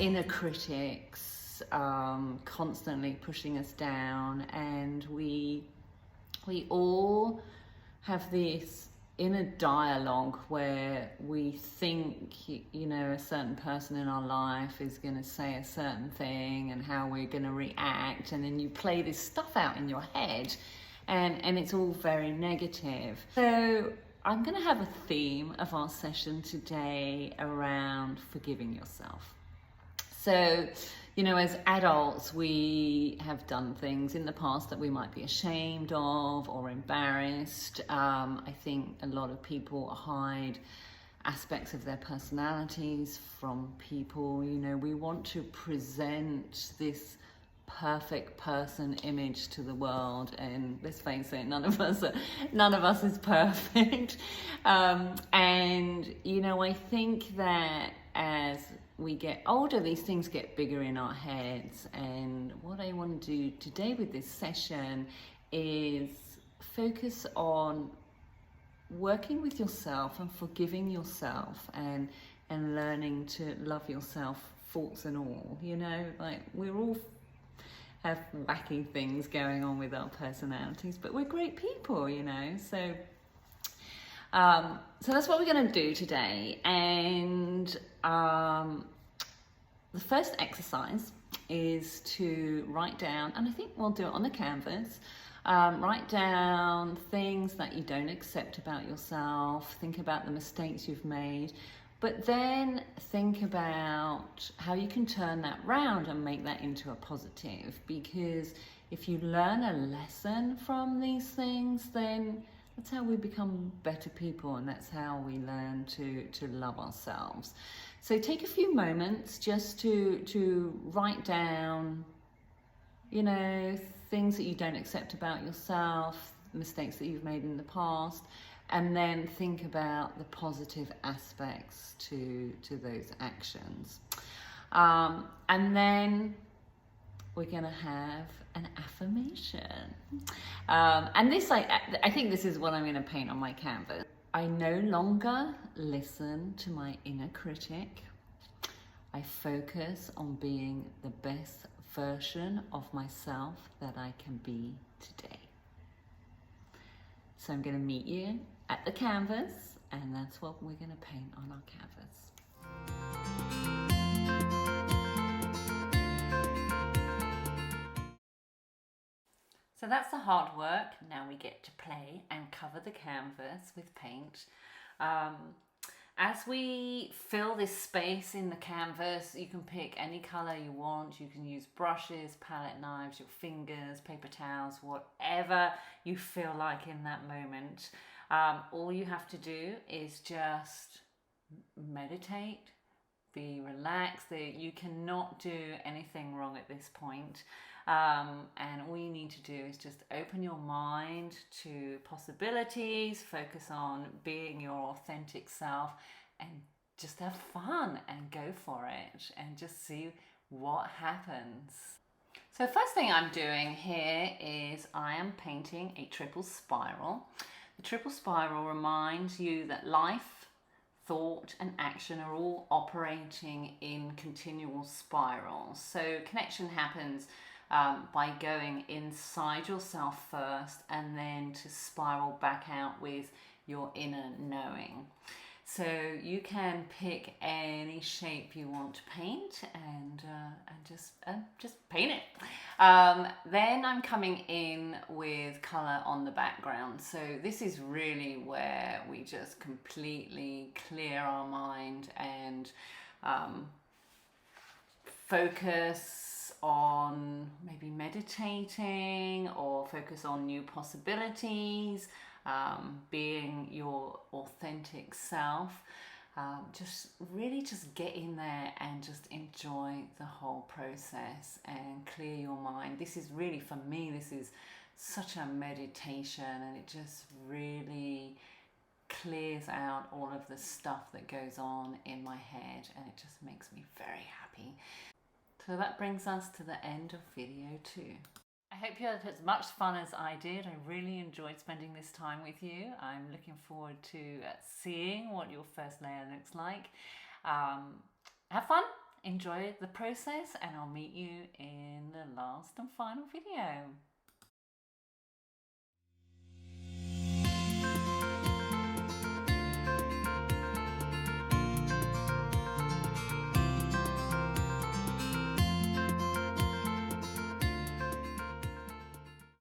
inner critics constantly pushing us down, and we all have this inner dialogue where we think, you know, a certain person in our life is going to say a certain thing and how we're going to react, and then you play this stuff out in your head, and it's all very negative. So I'm going to have a theme of our session today around forgiving yourself. So, you know, as adults, we have done things in the past that we might be ashamed of or embarrassed. I think a lot of people hide aspects of their personalities from people. You know, we want to present this perfect person image to the world, and let's face it, none of us is perfect. And you know, I think that as we get older, these things get bigger in our heads, and what I want to do today with this session is focus on working with yourself and forgiving yourself, and learning to love yourself, faults and all. You know, like, we're all have wacky things going on with our personalities, but we're great people, you know. So that's what we're going to do today. And the first exercise is to write down, and I think we'll do it on the canvas, write down things that you don't accept about yourself, think about the mistakes you've made, but then think about how you can turn that round and make that into a positive. Because if you learn a lesson from these things, then that's how we become better people, and that's how we learn to love ourselves. So take a few moments just to write down, you know, things that you don't accept about yourself, mistakes that you've made in the past, and then think about the positive aspects to those actions. And then we're going to have an affirmation. And this, I think this is what I'm going to paint on my canvas. I no longer listen to my inner critic. I focus on being the best version of myself that I can be today. So I'm going to meet you at the canvas, and that's what we're going to paint on our canvas. So that's the hard work. Now we get to play and cover the canvas with paint. As we fill this space in the canvas, you can pick any color you want. You can use brushes, palette knives, your fingers, paper towels, whatever you feel like in that moment. All you have to do is just meditate, be relaxed. You cannot do anything wrong at this point. And all you need to do is just open your mind to possibilities, focus on being your authentic self, and just have fun and go for it and just see what happens. So first thing I'm doing here is I am painting a triple spiral. The triple spiral reminds you that life, thought and action are all operating in continual spirals. So connection happens by going inside yourself first, and then to spiral back out with your inner knowing. So you can pick any shape you want to paint and just paint it. Then I'm coming in with color on the background. So this is really where we just completely clear our mind and focus on maybe meditating, or focus on new possibilities, being your authentic self. Just get in there and just enjoy the whole process and clear your mind. This is really, for me, this is such a meditation, and it just really clears out all of the stuff that goes on in my head, and it just makes me very happy. So that brings us to the end of video 2. I hope you had as much fun as I did. I really enjoyed spending this time with you. I'm looking forward to seeing what your first layer looks like. Have fun, enjoy the process, and I'll meet you in the last and final video.